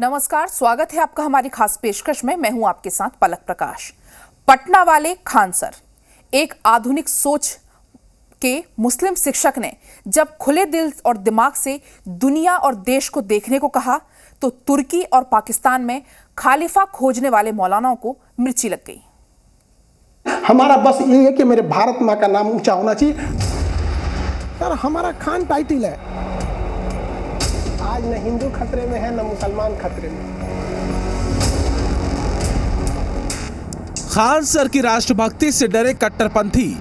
नमस्कार, स्वागत है आपका हमारी खास पेशकश में। मैं हूं आपके साथ पलक प्रकाश। पटना वाले खान सर, एक आधुनिक सोच के मुस्लिम शिक्षक ने जब खुले दिल और दिमाग से दुनिया और देश को देखने को कहा तो तुर्की और पाकिस्तान में खालिफा खोजने वाले मौलानाओं को मिर्ची लग गई। हमारा बस ये है कि मेरे भारत माँ का नाम ऊंचा होना चाहिए। सर, हमारा खान टाइटल है। आज न हिंदू खतरे में है न मुसलमान खतरे में। खान सर की राष्ट्रभक्ति से डरे कट्टरपंथी,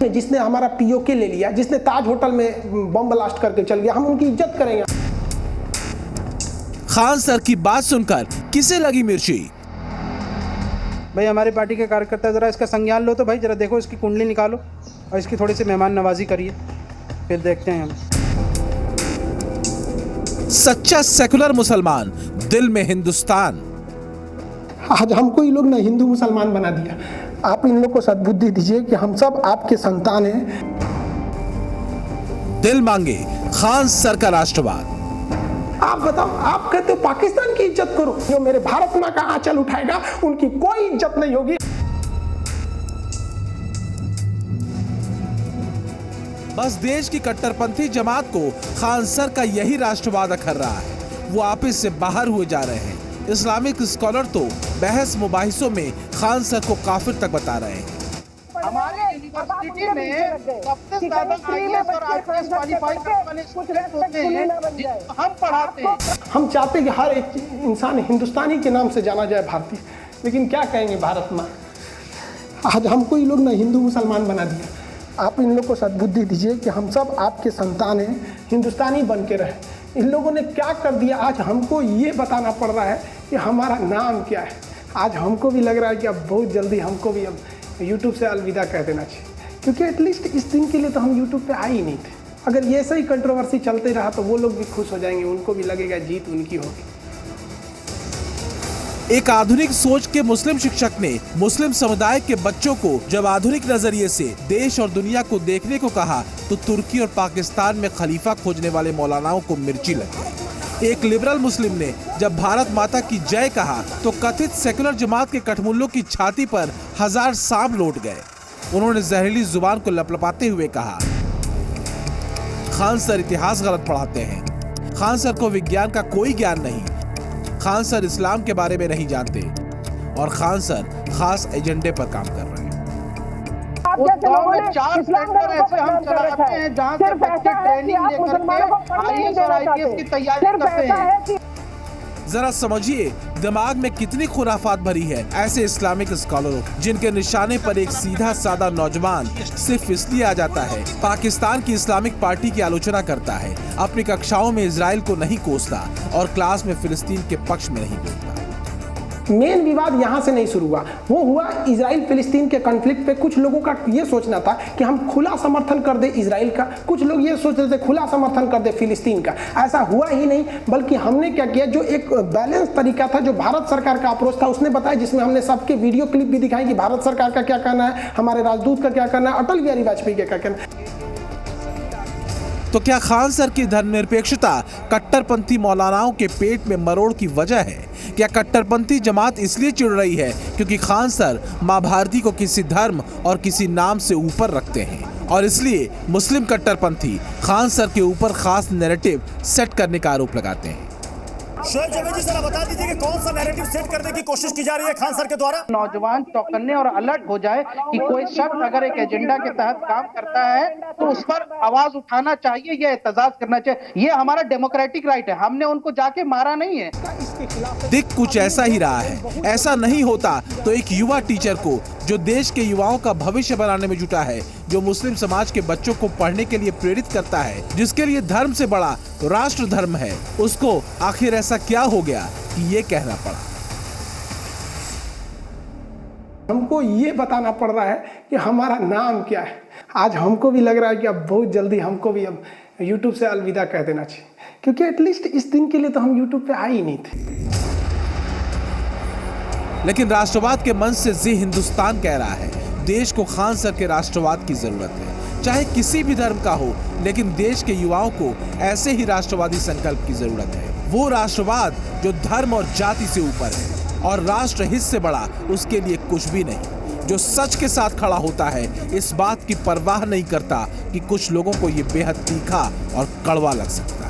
जिसने हमारा पीओके ले लिया, जिसने ताज होटल में बम ब्लास्ट करके चल गया, हम उनकी इज्जत करेंगे। खान सर की बात सुनकर किसे लगी मिर्ची? भाई हमारे पार्टी के कार्यकर्ता जरा इसका संज्ञान लो तो भाई, जरा देखो इसकी कुंडली निकालो और इसकी थोड़ी सी मेहमान नवाजी करिए, फिर देखते हैं हम। सच्चा सेकुलर मुसलमान, दिल में हिंदुस्तान। आज हमको ये लोग ना हिंदू मुसलमान बना दिया। आप इन लोग को सद्बुद्धि दीजिए कि हम सब आपके संतान हैं। दिल मांगे खान सर का राष्ट्रवाद। आप बताओ, आप कहते हो पाकिस्तान की इज्जत करो, जो मेरे भारत माँ का आंचल उठाएगा उनकी कोई इज्जत नहीं होगी। बस देश की कट्टरपंथी जमात को खान सर का यही राष्ट्रवाद अखर रहा है। वो आपस से बाहर हुए जा रहे हैं। इस्लामिक स्कॉलर तो बहस मुबाहिसों में खान सर को काफिर तक बता रहे हैं। हमारे यूनिवर्सिटी में सबसे ज्यादा आईएएस और आईपीएस क्वालीफाई करने वाले स्टूडेंट होते हैं जिनको हम पढ़ाते हैं। हम चाहते हैं कि हर एक इंसान हिंदुस्तानी के नाम से जाना जाए, भारतीय। लेकिन क्या कहेंगे भारत माँ, आज हमको ये लोग ना हिंदू मुसलमान बना दिया। आप इन लोग को सद्बुद्धि दीजिए कि हम सब आपके संतान हैं, हिंदुस्तानी बन के रहे। इन लोगों ने क्या कर दिया, आज हमको ये बताना पड़ रहा है कि हमारा नाम क्या है। आज हमको भी लग रहा है कि अब बहुत जल्दी हमको भी अब यूट्यूब से अलविदा कह देना चाहिए, क्योंकि एटलीस्ट इस दिन के लिए तो हम यूट्यूब पे आए ही नहीं थे। अगर ये ऐसा ही कंट्रोवर्सी चलते रहा तो वो लोग भी खुश हो जाएंगे, उनको भी लगेगा जीत उनकी होगी। एक आधुनिक सोच के मुस्लिम शिक्षक ने मुस्लिम समुदाय के बच्चों को जब आधुनिक नजरिए से देश और दुनिया को देखने को कहा तो तुर्की और पाकिस्तान में खलीफा खोजने वाले मौलानाओं को मिर्ची लग गई। एक लिबरल मुस्लिम ने जब भारत माता की जय कहा तो कथित सेकुलर जमात के कठमुल्लों की छाती पर 1000 सांप लौट गए। उन्होंने जहरीली जुबान को लपलपाते हुए कहा, खान सर इतिहास गलत पढ़ाते हैं। खान सर को विज्ञान का कोई ज्ञान नहीं। खान सर इस्लाम के बारे में नहीं जानते और खान सर खास एजेंडे पर काम कर रहे हैं। उस गांव में 4 सेंटर ऐसे हम चलाते हैं जहां से बच्चे ट्रेनिंग लेकर के आईएएस और आईपीएस की तैयारी करते हैं। जरा समझिए दिमाग में कितनी खुराफात भरी है ऐसे इस्लामिक स्कॉलरों, जिनके निशाने पर एक सीधा साधा नौजवान सिर्फ इसलिए आ जाता है पाकिस्तान की इस्लामिक पार्टी की आलोचना करता है, अपनी कक्षाओं में इजराइल को नहीं कोसता और क्लास में फिलिस्तीन के पक्ष में नहीं बोलता। मेन विवाद यहाँ से नहीं शुरू हुआ, वो हुआ इजराइल फिलिस्तीन के कॉन्फ्लिक्ट पे। कुछ लोगों का ये सोचना था कि हम खुला समर्थन कर दे इजराइल का, कुछ लोग ये सोच रहे थे खुला समर्थन कर दे फिलिस्तीन का। ऐसा हुआ ही नहीं, बल्कि हमने क्या किया, जो एक बैलेंस तरीका था, जो भारत सरकार का अप्रोच था, उसने बताया, जिसमें हमने सबके वीडियो क्लिप भी दिखाई कि भारत सरकार का क्या कहना है, हमारे राजदूत का क्या कहना है, अटल बिहारी वाजपेयी का क्या कहना है। तो क्या खान सर की धर्मनिरपेक्षता कट्टरपंथी मौलानाओं के पेट में मरोड़ की वजह है? क्या कट्टरपंथी जमात इसलिए चिढ़ रही है क्योंकि खान सर मां भारती को किसी धर्म और किसी नाम से ऊपर रखते हैं और इसलिए मुस्लिम कट्टरपंथी खान सर के ऊपर खास नैरेटिव सेट करने का आरोप लगाते हैं? शोएब जावेद जी, जरा बता दीजिए कि कौन सा नैरेटिव सेट करने की कोशिश की जा रही है खान सर के द्वारा? नौजवान चौकन्ने और अलर्ट हो जाए कि कोई शख्स अगर एक एजेंडा के तहत काम करता है तो उस पर आवाज उठाना चाहिए या एहतजाज करना चाहिए। ये हमारा डेमोक्रेटिक राइट है, हमने उनको जाके मारा नहीं है। दिख कुछ ऐसा ही रहा है। ऐसा नहीं होता तो एक युवा टीचर को, जो देश के युवाओं का भविष्य बनाने में जुटा है, जो मुस्लिम समाज के बच्चों को पढ़ने के लिए प्रेरित करता है, जिसके लिए धर्म से बड़ा राष्ट्र धर्म है, उसको आखिर ऐसा क्या हो गया कि ये कहना पड़ा? हमको ये बताना पड़ रहा है कि हमारा नाम क्या है। आज हमको भी लग रहा है कि अब बहुत जल्दी हमको भी अब यूट्यूब से अलविदा कह देना चाहिए, क्योंकि एटलीस्ट इस दिन के लिए तो हम यूट्यूब पे आए ही नहीं थे। लेकिन राष्ट्रवाद के मंच से जी हिंदुस्तान कह रहा है, देश को खान सर के राष्ट्रवाद की जरूरत है, चाहे किसी भी धर्म का हो, लेकिन देश के युवाओं को ऐसे ही राष्ट्रवादी संकल्प की जरूरत है। वो राष्ट्रवाद जो धर्म और जाति से ऊपर है और राष्ट्र हित से बड़ा उसके लिए कुछ भी नहीं, जो सच के साथ खड़ा होता है, इस बात की परवाह नहीं करता कि कुछ लोगों को ये बेहद तीखा और कड़वा लग सकता है।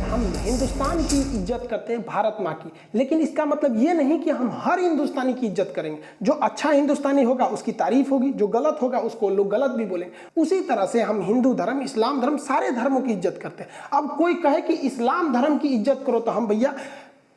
हम हिंदुस्तान की इज्जत करते हैं, भारत माँ की, लेकिन इसका मतलब ये नहीं कि हम हर हिंदुस्तानी की इज्जत करेंगे। जो अच्छा हिंदुस्तानी होगा उसकी तारीफ होगी, जो गलत होगा उसको लोग गलत भी बोलेंगे। उसी तरह से हम हिंदू धर्म, इस्लाम धर्म, सारे धर्मों की इज्जत करते हैं। अब कोई कहे कि इस्लाम धर्म की इज्जत करो तो हम भैया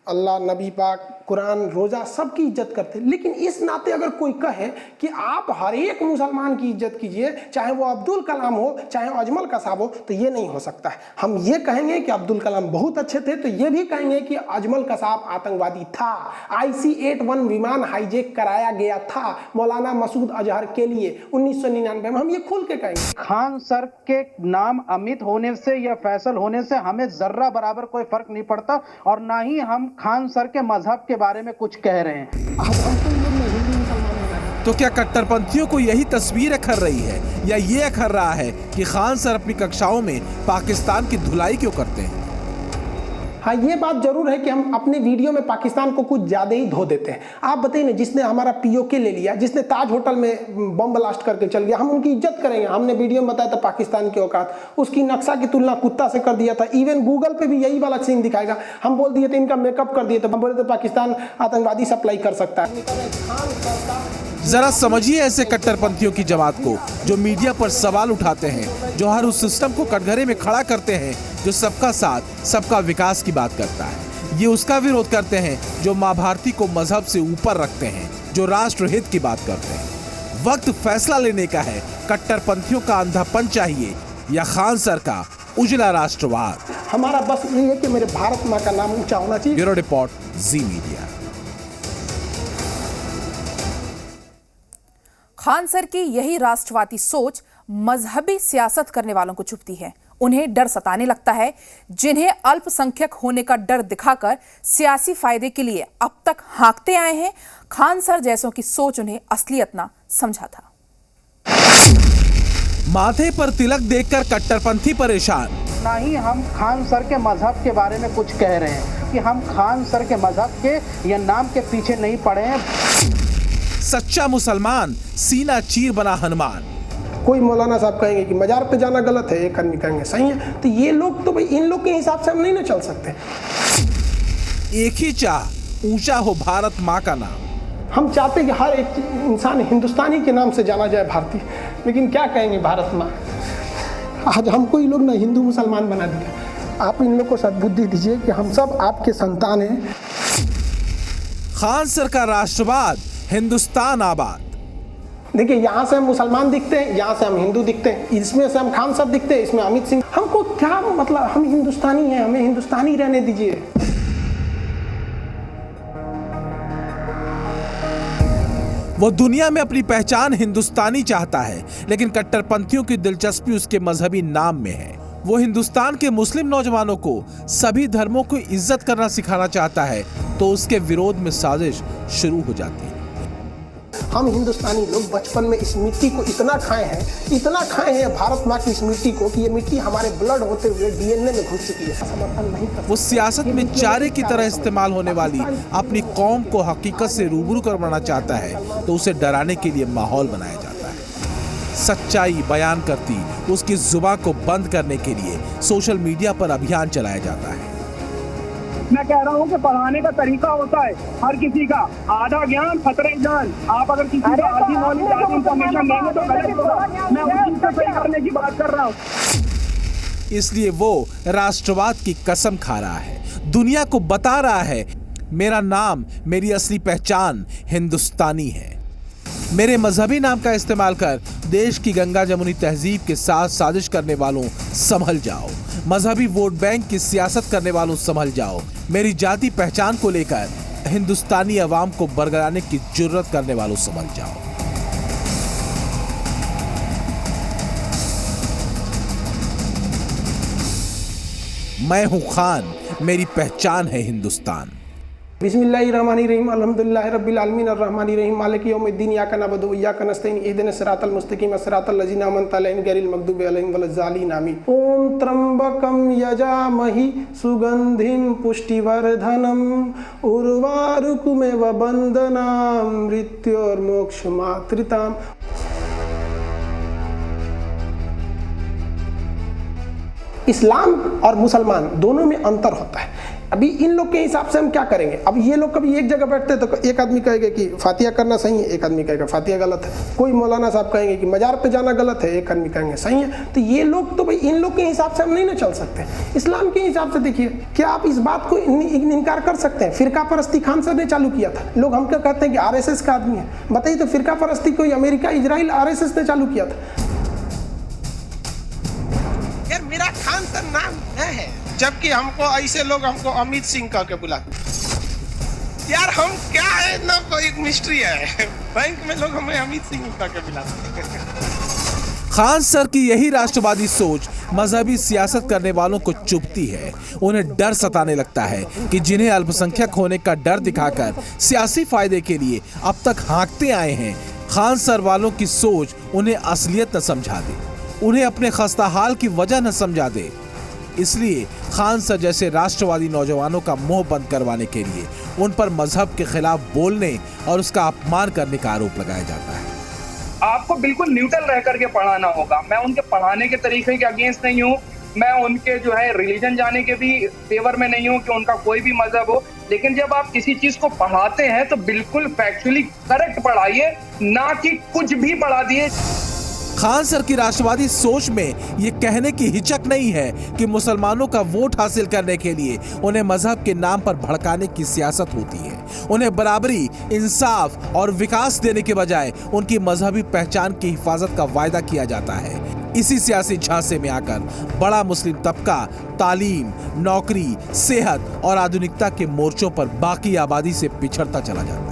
अल्लाह, नबी पाक, कुरान, रोज़ा सबकी इज्जत करते हैं। लेकिन इस नाते अगर कोई कहे कि आप हर एक मुसलमान की इज्जत कीजिए, चाहे वो अब्दुल कलाम हो, चाहे अजमल कसाब हो, तो ये नहीं हो सकता है। हम ये कहेंगे कि अब्दुल कलाम बहुत अच्छे थे, तो ये भी कहेंगे कि अजमल कसाब आतंकवादी था। IC-81 विमान हाईजैक कराया गया था मौलाना मसूद अजहर के लिए 1999 में। हम ये खुल के कहेंगे। खान सर के नाम अमित होने से या फैसल होने से हमें जर्रा बराबर कोई फर्क नहीं पड़ता, और ना ही हम खान सर के मजहब के बारे में कुछ कह रहे हैं। तो क्या कट्टरपंथियों को यही तस्वीर अखर रही है, या ये अखर रहा है कि खान सर अपनी कक्षाओं में पाकिस्तान की धुलाई क्यों करते हैं? हाँ, ये बात जरूर है कि हम अपने वीडियो में पाकिस्तान को कुछ ज़्यादा ही धो देते हैं। आप बताइए ना, जिसने हमारा POK ले लिया, जिसने ताज होटल में बम ब्लास्ट करके चल गया, हम उनकी इज्जत करेंगे? हमने वीडियो में बताया था पाकिस्तान की औकात, उसकी नक्शा की तुलना कुत्ता से कर दिया था। इवन गूगल पे भी यही वाला सीन दिखाएगा। हम बोल दिए थे इनका मेकअप कर दिए थे, हम बोले थे पाकिस्तान आतंकवादी सप्लाई कर सकता है। जरा समझिए ऐसे कट्टरपंथियों की जमात को, जो मीडिया पर सवाल उठाते हैं, जो हर उस सिस्टम को कटघरे में खड़ा करते हैं जो सबका साथ, सबका विकास की बात करता है। ये उसका विरोध करते हैं जो माँ भारती को मजहब से ऊपर रखते हैं, जो राष्ट्रहित की बात करते हैं। वक्त फैसला लेने का है, कट्टरपंथियों का अंधापन चाहिए या खान सर का उजला राष्ट्रवाद। हमारा बस यही है कि मेरे भारत माँ का नाम ऊंचा होना चाहिए। ब्यूरो रिपोर्ट, जी मीडिया। खान सर की यही राष्ट्रवादी सोच मजहबी सियासत करने वालों को चुभती है। उन्हें डर सताने लगता है, जिन्हें अल्पसंख्यक होने का डर दिखाकर सियासी फायदे के लिए अब तक हाँकते आए हैं। खान सर जैसों की सोच उन्हें असलियत ना समझा था। माथे पर तिलक देखकर कट्टरपंथी परेशान। ना ही हम खान सर के मजहब के बारे में कुछ कह रहे हैं कि हम खान सर के मजहब के या नाम के पीछे नहीं पड़े हैं। सच्चा मुसलमान सीना चीर बना हनुमान। कोई मौलाना साहब कहेंगे कि मजार पे जाना गलत है, एक आदमी कहेंगे सही है। तो ये लोग तो भाई, इन लोग के हिसाब से हम नहीं ना चल सकते। एक ही चाह, ऊंचा हो भारत माँ का नाम। हम चाहते कि हर एक इंसान हिंदुस्तानी के नाम से जाना जाए, भारतीय। लेकिन क्या कहेंगे भारत माँ, आज हमको ये लोग ना हिंदू मुसलमान बना दिया। आप इन लोग को सद्बुद्धि दीजिए कि हम सब आपके संतान हैं। खान सर का राष्ट्रवाद, हिंदुस्तान आबाद। देखिए, यहाँ से हम मुसलमान दिखते हैं, यहाँ से हम हिंदू दिखते हैं, इसमें से हम खान साहब दिखते हैं, इसमें अमित सिंह। हमको क्या मतलब, हम हिंदुस्तानी हैं, हमें हिंदुस्तानी रहने दीजिए। वो दुनिया में अपनी पहचान हिंदुस्तानी चाहता है, लेकिन कट्टरपंथियों की दिलचस्पी उसके मजहबी नाम में है। वो हिंदुस्तान के मुस्लिम नौजवानों को सभी धर्मों को इज्जत करना सिखाना चाहता है, तो उसके विरोध में साजिश शुरू हो जाती है। हम हिंदुस्तानी लोग बचपन में इस मिट्टी को इतना खाए हैं भारत माँ की इस मिट्टी को, कि ये मिट्टी हमारे ब्लड होते हुए DNA में घुस चुकी है। समर्थन नहीं कर। वो सियासत में चारे की तरह इस्तेमाल होने वाली अपनी कौम को हकीकत से रूबरू करवाना चाहता है, तो उसे डराने के लिए माहौल बनाया जाता है। सच्चाई बयान करती उसकी जुबान को बंद करने के लिए सोशल मीडिया पर अभियान चलाया जाता है। मैं कह रहा हूँ कि पढ़ाने का तरीका होता है हर किसी का, आधा ज्ञान खतरे जान। आप अगर किसी को आधी नॉलेज, आधी इंफॉर्मेशन देंगे तो गलत होगा। मैं उस चीज को सही करने की बात कर रहा हूँ। इसलिए वो राष्ट्रवाद की कसम खा रहा है, दुनिया को बता रहा है, मेरा नाम, मेरी असली पहचान हिंदुस्तानी है। मेरे मजहबी नाम का इस्तेमाल कर देश की गंगा जमुनी तहजीब के साथ साजिश करने वालों संभल जाओ। मजहबी वोट बैंक की सियासत करने वालों संभल जाओ। मेरी जाति पहचान को लेकर हिंदुस्तानी अवाम को बरगलाने की जुर्रत करने वालों संभल जाओ। मैं हूं खान, मेरी पहचान है हिंदुस्तान। बिस्मिल्लाहिर्रहमानिर्रहीम अल्हम्दुलिल्लाहि रब्बिल आलमीन अर्रहमानिर्रहीम मालिकि यौमिद्दीन इय्याका नअबुदु व इय्याका नस्तईन इहदिनस सिरातल मुस्तकीम सिरातल लज़ीना अनअमता अलैहिम गैरिल मग़दूबि अलैहिम वलज़्ज़ालिन आमीन। ओम त्र्यंबकम यजामहि सुगंधिम पुष्टिवर्धनम उर्वारुकमेव बन्धनाम मृत्योर्मोक्षमातृताम। इस्लाम और मुसलमान दोनों में अंतर होता है। अभी इन लोग के हिसाब से हम क्या करेंगे? अब ये लोग कभी एक जगह बैठते हैं तो एक आदमी कहेगा कि फातिहा करना सही है, एक आदमी कहेगा फातिहा गलत है। कोई मौलाना साहब कहेंगे कि मजार पे जाना गलत है, एक आदमी कहेंगे सही है। तो ये लोग तो भाई इन लोग के हिसाब से हम नहीं ना चल सकते। इस्लाम के हिसाब से देखिए, क्या आप इस बात को इनकार कर सकते हैं? फिरका परस्ती खान सर ने चालू किया था। लोग हमको कहते हैं कि RSS का आदमी है। बताइए तो फिरका परस्ती कोई अमेरिका, इजराइल, RSS ने चालू किया था। यार मेरा खान सर नाम है, जबकि हमको ऐसे लोग हमको अमित सिंह कह के बुलाते। यार हम क्या है ना, कोई एक मिस्ट्री है। बैंक में लोग हमें अमित सिंह कह के बुलाते। खान सर की यही राष्ट्रवादी सोच मजहबी सियासत करने वालों को चुभती है। उन्हें डर सताने लगता है कि जिन्हें अल्पसंख्यक होने का डर दिखाकर सियासी फायदे के लिए अब तक हाँकते आए हैं, खान सर वालों की सोच उन्हें असलियत न समझा दे, उन्हें अपने खस्ता हाल की वजह न समझा दे। इसलिए खान सर जैसे राष्ट्रवादी नौजवानों का मुंह बंद करवाने के लिए उन पर मजहब के खिलाफ बोलने और उसका अपमान करने का आरोप लगाया जाता है। आपको बिल्कुल न्यूट्रल रह करके पढ़ाना होगा। मैं उनके पढ़ाने के तरीके के अगेंस्ट नहीं हूँ, मैं उनके जो है रिलीजन जाने के भी फेवर में नहीं हूँ कि उनका कोई भी मजहब हो। लेकिन जब आप किसी चीज को पढ़ाते हैं तो बिल्कुल फैक्चुअली करेक्ट पढ़ाइए, ना कि कुछ भी पढ़ा दिए। खान सर की राष्ट्रवादी सोच में ये कहने की हिचक नहीं है कि मुसलमानों का वोट हासिल करने के लिए उन्हें मजहब के नाम पर भड़काने की सियासत होती है। उन्हें बराबरी, इंसाफ और विकास देने के बजाय उनकी मजहबी पहचान की हिफाजत का वायदा किया जाता है। इसी सियासी झांसे में आकर बड़ा मुस्लिम तबका तालीम, नौकरी, सेहत और आधुनिकता के मोर्चों पर बाकी आबादी से पिछड़ता चला जाता है।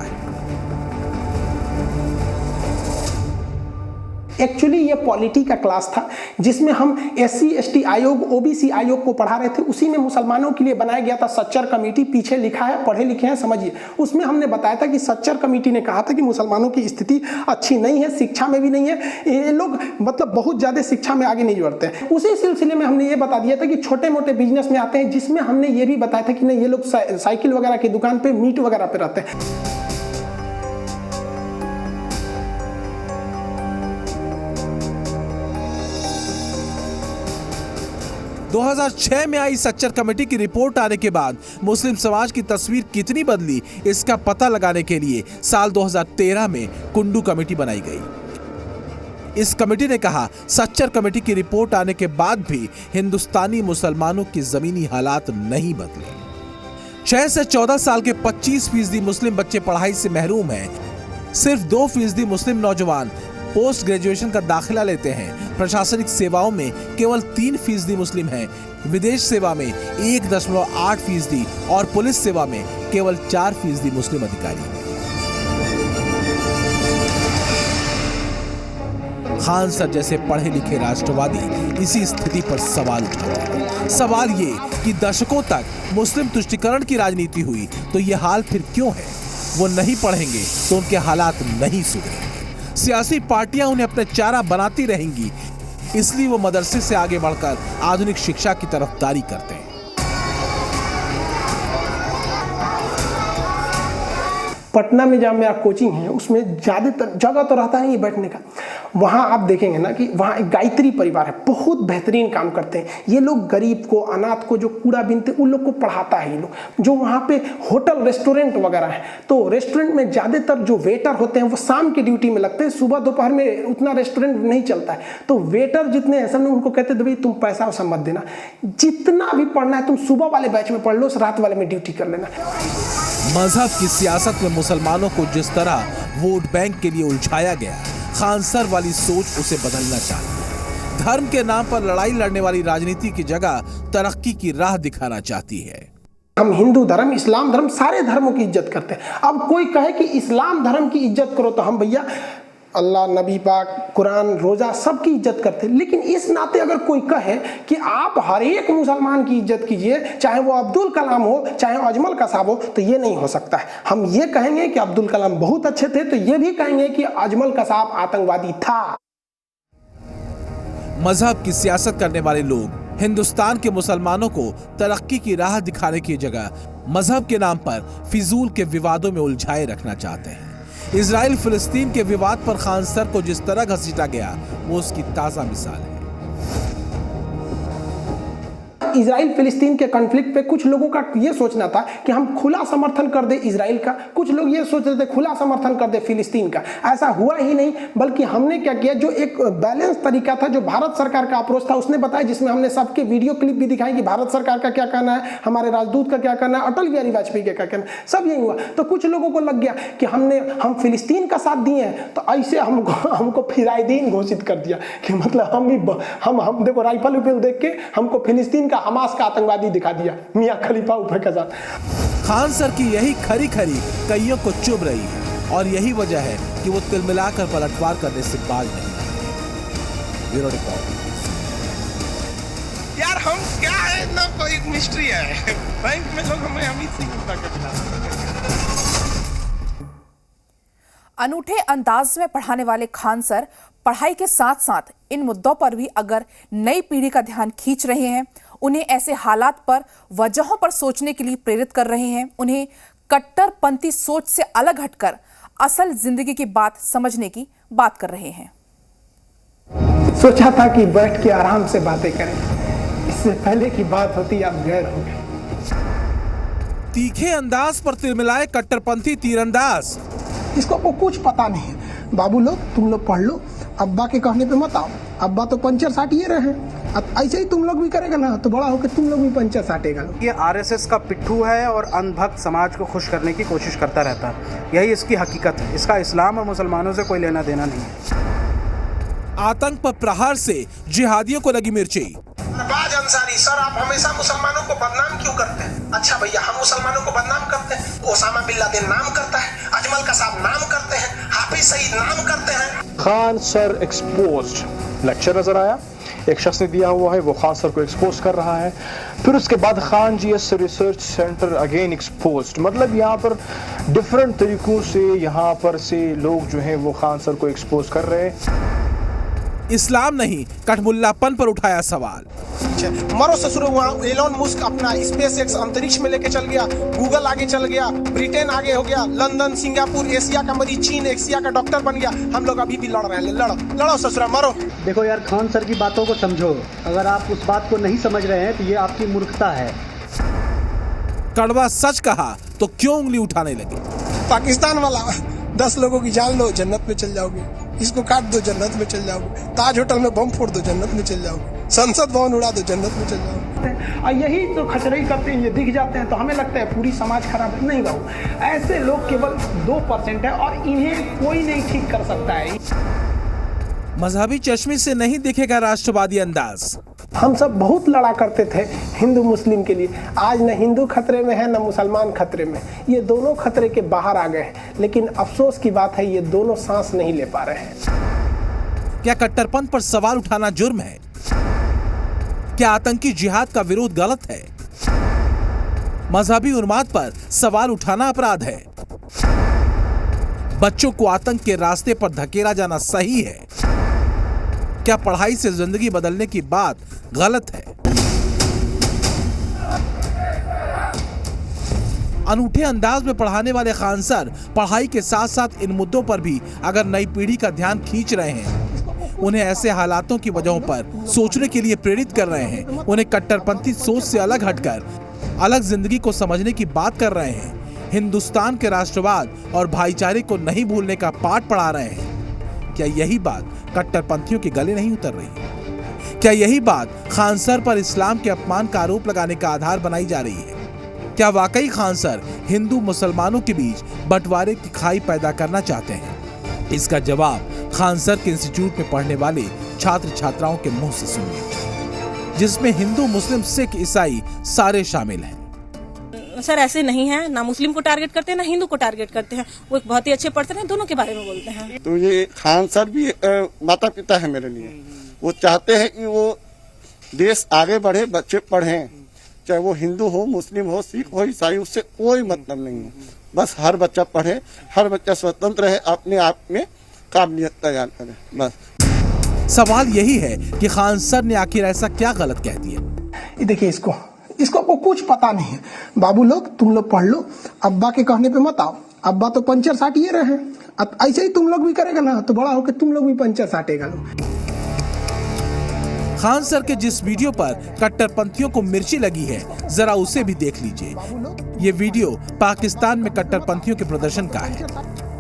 एक्चुअली ये पॉलिटी का क्लास था जिसमें हम SC ST आयोग, OBC आयोग को पढ़ा रहे थे। उसी में मुसलमानों के लिए बनाया गया था सच्चर कमेटी। पीछे लिखा है, पढ़े लिखे हैं, समझिए। उसमें हमने बताया था कि सच्चर कमेटी ने कहा था कि मुसलमानों की स्थिति अच्छी नहीं है, शिक्षा में भी नहीं है, ये लोग मतलब बहुत ज़्यादा शिक्षा में आगे नहीं बढ़ते हैं। उसी सिलसिले में हमने ये बता दिया था कि छोटे मोटे बिजनेस में आते हैं, जिसमें हमने ये भी बताया था कि नहीं, ये लोग साइकिल वगैरह की दुकान पर, मीट वगैरह पर रहते हैं। 2006 में आई सच्चर कमेटी की रिपोर्ट आने के बाद मुस्लिम समाज की तस्वीर कितनी बदली, इसका पता लगाने के लिए साल 2013 में कुंडू कमेटी बनाई गई। इस कमेटी ने कहा, सच्चर कमेटी की रिपोर्ट आने के बाद भी हिंदुस्तानी मुसलमानों की जमीनी हालात नहीं बदले। 6 से 14 साल के 25% मुस्लिम बच्चे पढ़ाई से महरूम हैं। सिर्फ 2% मुस्लिम नौजवान पोस्ट ग्रेजुएशन का दाखिला लेते हैं। प्रशासनिक सेवाओं में केवल 3% मुस्लिम हैं। विदेश सेवा में 1.8% और पुलिस सेवा में केवल 4% मुस्लिम अधिकारी हैं। खान सर जैसे पढ़े लिखे राष्ट्रवादी इसी स्थिति पर सवाल उठाते हैं। सवाल ये कि दशकों तक मुस्लिम तुष्टीकरण की राजनीति हुई तो ये हाल फिर क्यों है? वो नहीं पढ़ेंगे तो उनके हालात नहीं सुधरेंगे। सियासी पार्टियां उन्हें अपने चारा बनाती रहेंगी, इसलिए वो मदरसे से आगे बढ़कर आधुनिक शिक्षा की तरफदारी करते हैं। पटना में जहाँ मेरा कोचिंग है उसमें ज़्यादातर जगह तो रहता नहीं है बैठने का। वहाँ आप देखेंगे ना कि वहाँ एक गायत्री परिवार है, बहुत बेहतरीन काम करते हैं ये लोग। गरीब को, अनाथ को, जो कूड़ा बीनते उन लोग को पढ़ाता है ये लोग। जो वहाँ पे होटल रेस्टोरेंट वगैरह है, तो रेस्टोरेंट में ज़्यादातर जो वेटर होते हैं वो शाम की ड्यूटी में लगते हैं, सुबह दोपहर में उतना रेस्टोरेंट नहीं चलता है। तो वेटर जितने हैं सब ने उनको कहते भाई तुम पैसा वैसा मत देना, जितना भी पढ़ना है तुम सुबह वाले बैच में पढ़ लो, रात वाले में ड्यूटी कर लेना। मजहब की सियासत में मुसलमानों को जिस तरह वोट बैंक के लिए उलझाया गया, खान सर वाली सोच उसे बदलना चाहिए। धर्म के नाम पर लड़ाई लड़ने वाली राजनीति की जगह तरक्की की राह दिखाना चाहती है। हम हिंदू धर्म, इस्लाम धर्म, सारे धर्मों की इज्जत करते हैं। अब कोई कहे कि इस्लाम धर्म की इज्जत करो तो हम भैया अल्लाह, नबी पाक, कुरान, रोज़ा सबकी इज्जत करते हैं। लेकिन इस नाते अगर कोई कहे कि आप हर एक मुसलमान की इज्जत कीजिए, चाहे वो अब्दुल कलाम हो, चाहे अजमल कसाब हो, तो ये नहीं हो सकता है। हम ये कहेंगे कि अब्दुल कलाम बहुत अच्छे थे, तो ये भी कहेंगे कि अजमल कसाब आतंकवादी था। मजहब की सियासत करने वाले लोग हिंदुस्तान के मुसलमानों को तरक्की की राह दिखाने की जगह मजहब के नाम पर फिजूल के विवादों में उलझाए रखना चाहते हैं। इजराइल फिलिस्तीन के विवाद पर खान सर को जिस तरह घसीटा गया, वो उसकी ताजा मिसाल है। इजराइल फिलिस्तीन के कॉन्फ्लिक्ट पे कुछ लोगों का ये सोचना था कि हम खुला समर्थन कर दे इजराइल का, कुछ लोग ये सोच रहे थे खुला समर्थन कर दे फिलिस्तीन का। ऐसा हुआ ही नहीं, बल्कि हमने क्या किया, जो एक बैलेंस तरीका था, जो भारत सरकार का अप्रोच था, उसने बताया, जिसमें हमने सबके वीडियो क्लिप भी दिखाई कि भारत सरकार का क्या कहना है, हमारे राजदूत का क्या कहना है, अटल बिहारी वाजपेयी का क्या कहना है, सब यही हुआ। तो कुछ लोगों को लग गया कि हम फिलिस्तीन का साथ दिए हैं, तो ऐसे हमको फिराइदीन घोषित कर दिया कि मतलब हम देखो राइफल उफल देख के हमको फिलिस्तीन का, हमास का आतंकवादी दिखा दिया, मियां खलीफा ऊपर का साथ। खान सर की यही खरी खरी कईयों को चुभ रही है और यही वजह है कि वो तिलमिलाकर पलटवार करने से बाज नहीं आते। Bureau report. यार हम क्या है ना, कोई मिस्ट्री है। बैंक में लोग हमें अमित सिंह के बुलाते। अनूठे अंदाज में पढ़ाने वाले खान सर पढ़ाई के साथ साथ इन मुद्दों पर भी अगर नई पीढ़ी का ध्यान खींच रहे हैं, उन्हें ऐसे हालात पर, वजहों पर सोचने के लिए प्रेरित कर रहे हैं, उन्हें कट्टरपंथी सोच से अलग हटकर असल जिंदगी की बात समझने की बात कर रहे हैं। सोचा था कि बैठ के आराम से बातें करें, इससे पहले की बात होती आप गैर हो गए। तीखे अंदाज पर तिलमिलाए कट्टरपंथी तीरंदाज। इसको कुछ पता नहीं है। बाबू लोग, तुम लोग पढ़ लो, अब्बा के कहने पे मत आओ। अब्बा तो पंचर साटिए रहे, अब ऐसे ही तुम लोग भी करेगा ना, तो बड़ा होकर तुम लोग भी पंचर साटेगा। ये आरएसएस का पिट्ठू है और अंधभक्त समाज को खुश करने की कोशिश करता रहता है। यही इसकी हकीकत है। इसका इस्लाम और मुसलमानों से कोई लेना देना नहीं है। आतंक पर प्रहार से जिहादियों को लगी मिर्ची। बाज अंसारी, सर आप हमेशा मुसलमानों को बदनाम क्यों करते हैं? अच्छा भैया, हम मुसलमानों को बदनाम करते हैं? ओसामा बिन लादेन नाम करता है, अजमल कसाब नाम करते हैं, हाफिज सईद नाम करते हैं। खान सर एक्सपोज्ड लेक्चर नजर आया, एक शख्स ने दिया हुआ है, वो खान सर को एक्सपोज कर रहा है। फिर उसके बाद Khan GS research centre again exposed, मतलब यहाँ पर डिफरेंट तरीकों से यहाँ पर से लोग जो हैं वो खान सर को एक्सपोज कर रहे हैं। इस्लाम नहीं, कठमुल्लापन पर उठाया सवाल। मरो ससुर, वहाँ एलोन मस्क अपना स्पेस एक्स अंतरिक्ष में लेके चल गया, गूगल आगे चल गया, ब्रिटेन आगे हो गया, लंदन, सिंगापुर, एशिया का मरीज, चीन एशिया का डॉक्टर बन गया। हम लोग अभी भी लड़ रहे हैं। लड़ो ससुरा, मरो। देखो यार, खान सर की बातों को समझो। अगर आप उस बात को नहीं समझ रहे हैं तो ये आपकी मूर्खता है। कड़वा सच कहा तो क्यों उंगली उठाने लगे? पाकिस्तान वाला 10 लोगों की जान लो, जन्नत में चल जाओगे। इसको काट दो, जन्नत में चल जाओगे। ताज होटल में बम फोड़ दो, जन्नत में चल जाओगे। संसद भवन उड़ा दो, जन्नत में चल जाओगे। और यही तो खचरई करते हैं, ये दिख जाते हैं तो हमें लगता है पूरी समाज खराब है। नहीं बाबू, ऐसे लोग केवल 2% है और इन्हें कोई नहीं ठीक कर सकता है। मजहबी चश्मे से नहीं दिखेगा राष्ट्रवादी अंदाज। हम सब बहुत लड़ा करते थे हिंदू मुस्लिम के लिए। आज न हिंदू खतरे में है, न मुसलमान खतरे में। ये दोनों खतरे के बाहर आ गए हैं। लेकिन अफसोस की बात है, ये दोनों सांस नहीं ले पा रहे हैं। क्या कट्टरपंथ पर सवाल उठाना जुर्म है? क्या आतंकी जिहाद का विरोध गलत है? मजहबी उन्माद पर सवाल उठाना अपराध है? बच्चों को आतंक के रास्ते पर धकेला जाना सही है? क्या पढ़ाई से जिंदगी बदलने की बात गलत है? अनूठे अंदाज में पढ़ाने वाले खान सर पढ़ाई के साथ साथ इन मुद्दों पर भी अगर नई पीढ़ी का ध्यान खींच रहे हैं, उन्हें ऐसे हालातों की वजहों पर सोचने के लिए प्रेरित कर रहे हैं, उन्हें कट्टरपंथी सोच से अलग हटकर अलग जिंदगी को समझने की बात कर रहे हैं, हिंदुस्तान के राष्ट्रवाद और भाईचारे को नहीं भूलने का पाठ पढ़ा रहे हैं, क्या यही बात कट्टरपंथियों के गले नहीं उतर रही? क्या यही बात खान सर पर इस्लाम के अपमान का आरोप लगाने का आधार बनाई जा रही है? क्या वाकई खान सर हिंदू मुसलमानों के बीच बंटवारे की खाई पैदा करना चाहते हैं? इसका जवाब खान सर के इंस्टीट्यूट में पढ़ने वाले छात्र छात्राओं के मुंह से सुनिए, जिसमें हिंदू, मुस्लिम, सिख, ईसाई सारे शामिल हैं। सर ऐसे नहीं है, ना मुस्लिम को टारगेट करते हैं ना हिंदू को टारगेट करते हैं। वो एक बहुत ही अच्छे पर्सन है, दोनों के बारे में बोलते हैं। तो ये खान सर भी माता पिता है मेरे लिए। वो चाहते हैं कि वो देश आगे बढ़े, बच्चे पढ़ें, चाहे वो हिंदू हो, मुस्लिम हो, सिख हो, ईसाई, उससे कोई मतलब नहीं है। बस हर बच्चा पढ़े, हर बच्चा स्वतंत्र है, अपने आप में काबिलियत तैयार करे, बस। सवाल यही है कि खान सर ने आखिर ऐसा क्या गलत कह दिया। ये देखिए, इसको आपको कुछ पता नहीं है। बाबू लोग, तुम लोग पढ़ लो, अब्बा के कहने पे मत आओ। अब्बा तो पंचर साटिए रहे हैं, अब ऐसे ही तुम लोग भी करेगा ना, तो बड़ा होकर तुम लोग भी पंचर साटेगा लोग। खान सर के जिस वीडियो पर कट्टरपंथियों को मिर्ची लगी है, जरा उसे भी देख लीजिए। ये वीडियो पाकिस्तान में कट्टरपंथियों के प्रदर्शन का है।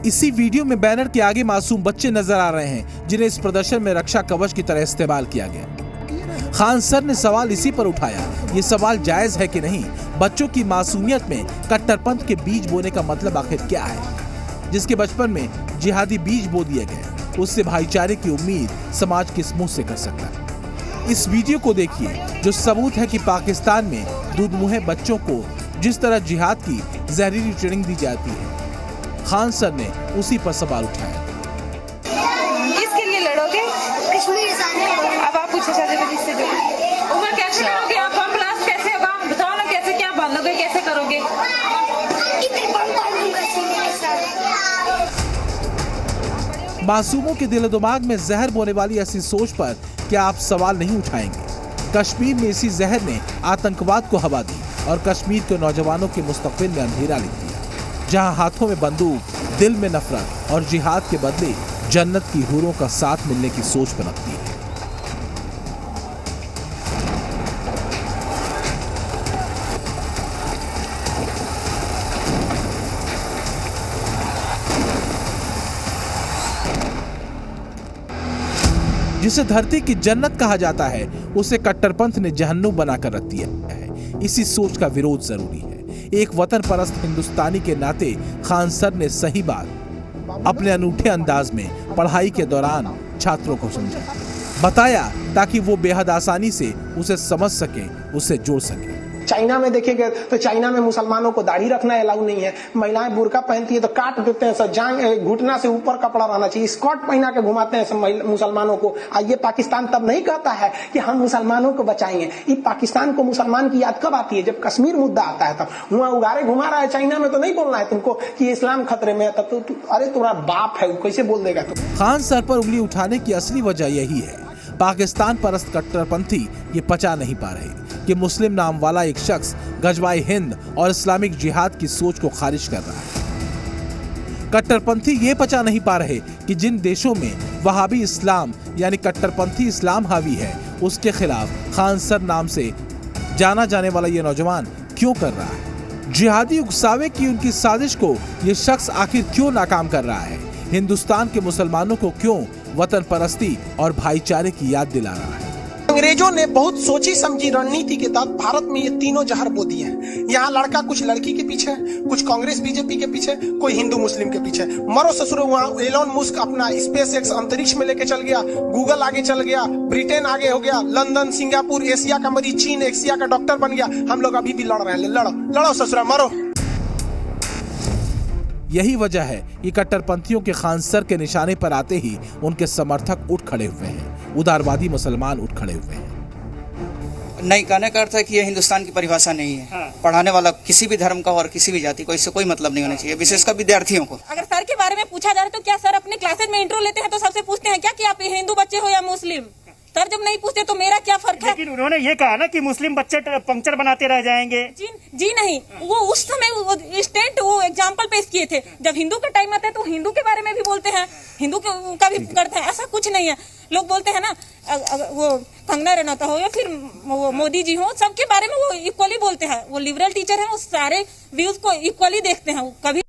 इसी वीडियो में बैनर के आगे मासूम बच्चे नजर आ रहे हैं, जिन्हें इस प्रदर्शन में रक्षा कवच की तरह इस्तेमाल किया गया। खान सर ने सवाल इसी पर उठाया, ये सवाल जायज है कि नहीं, बच्चों की मासूमियत में कट्टरपंथ के बीज बोने का मतलब आखिर क्या है। जिसके बचपन में जिहादी बीज बो दिए गए, उससे भाईचारे की उम्मीद समाज किस मुंह से कर सकता है। इस वीडियो को देखिए, जो सबूत है कि पाकिस्तान में दूधमुहे बच्चों को जिस तरह जिहाद की जहरीली ट्रेनिंग दी जाती है, खान सर ने उसी पर सवाल उठाया। किसके लिए लड़ोगे? अब आप पूछे से जो उम्र कैसे करोगे आप? हम क्लास कैसे होगा? बताओ ना, कैसे क्या बांधोगे, कैसे करोगे? मासूमों के दिलो दिमाग में जहर बोने वाली ऐसी सोच पर क्या आप सवाल नहीं उठाएंगे? कश्मीर में इसी जहर ने आतंकवाद को हवा दी और कश्मीर के नौजवानों के मुस्तकबिल में अंधेरा लिख दिया। जहां हाथों में बंदूक, दिल में नफरत और जिहाद के बदले जन्नत की हूरों का साथ मिलने की सोच पनपती है। जिसे धरती की जन्नत कहा जाता है, उसे कट्टरपंथ ने जहन्नुम बनाकर रख दिया है। इसी सोच का विरोध जरूरी है। एक वतन परस्त हिंदुस्तानी के नाते खान सर ने सही बात अपने अनूठे अंदाज में पढ़ाई के दौरान छात्रों को समझा, बताया, ताकि वो बेहद आसानी से उसे समझ सके, उसे जोड़ सके। चाइना में देखेंगे तो चाइना में मुसलमानों को दाढ़ी रखना अलाउ नहीं है। महिलाएं बुर्का पहनती है तो काट देते हैं, सब जांग घुटना से ऊपर कपड़ा रहना चाहिए। स्कर्ट पहना के घुमाते हैं सब मुसलमानों को। ये पाकिस्तान तब नहीं कहता है कि हम मुसलमानों को बचाएंगे। ये पाकिस्तान को मुसलमान की याद कब आती है? जब कश्मीर मुद्दा आता है तब। वहाँ उगारे घुमा रहा है चाइना में तो नहीं बोलना है तुमको कि इस्लाम खतरे में है, तब तो अरे तुम्हारा बाप है, कैसे बोल देगा तुम? खान सर पर उंगली उठाने की असली वजह यही है। पाकिस्तान परस्त कट्टरपंथी ये पचा नहीं पा रहे कि मुस्लिम नाम वाला एक शख्स गजवाए हिंद और इस्लामिक जिहाद की सोच को खारिज कर रहा है। कट्टरपंथी ये पचा नहीं पा रहे कि जिन देशों में वहाबी इस्लाम यानी कट्टरपंथी इस्लाम हावी है, उसके खिलाफ खान सर नाम से जाना जाने वाला ये नौजवान क्यों कर रहा है। जिहादी उकसावे की उनकी साजिश को ये शख्स आखिर क्यों नाकाम कर रहा है। हिंदुस्तान के मुसलमानों को क्यों वतन परस्ती और भाईचारे की याद दिला रहा है। अंग्रेजों ने बहुत सोची समझी रणनीति के तहत भारत में ये तीनों जहर बो दिए हैं। यहाँ लड़का कुछ लड़की के पीछे, कुछ कांग्रेस बीजेपी के पीछे, कोई हिंदू मुस्लिम के पीछे। मरो ससुरो, वहाँ एलोन मस्क अपना स्पेस एक्स अंतरिक्ष में लेके चल गया, गूगल आगे चल गया, ब्रिटेन आगे हो गया, लंदन, सिंगापुर, एशिया का मरीज, चीन एशिया का डॉक्टर बन गया। हम लोग अभी भी लड़ रहे हैं। लड़ो ससुरा, मरो। यही वजह है कि कट्टरपंथियों के खान सर के निशाने पर आते ही उनके समर्थक उठ खड़े हुए हैं, उदारवादी मुसलमान उठ खड़े हुए हैं। नहीं, कहने का अर्थ है कि ये हिंदुस्तान की परिभाषा नहीं है। हाँ। पढ़ाने वाला किसी भी धर्म का और किसी भी जाति को इससे कोई मतलब नहीं होना चाहिए, विशेषकर विद्यार्थियों को। अगर सर के बारे में पूछा जा रहा है तो क्या सर अपने क्लासेज में इंट्रो लेते हैं तो सबसे पूछते हैं क्या कि आप हिंदू बच्चे हो या मुस्लिम? सर जब नहीं पूछते तो मेरा क्या फर्क है? लेकिन उन्होंने ये कहा ना कि मुस्लिम बच्चे पंक्चर बनाते रह जाएंगे। जी नहीं, वो उस समय वो एग्जाम्पल पेश किए थे। जब हिंदू का टाइम आता है तो हिंदू के बारे में भी बोलते हैं, हिंदू का भी करते हैं। ऐसा कुछ नहीं है। लोग बोलते हैं ना, वो कंगना रनौता हो या फिर वो मोदी जी हो, सबके बारे में वो इक्वली बोलते हैं। वो लिबरल टीचर है, वो सारे व्यूज को इक्वली देखते हैं। कभी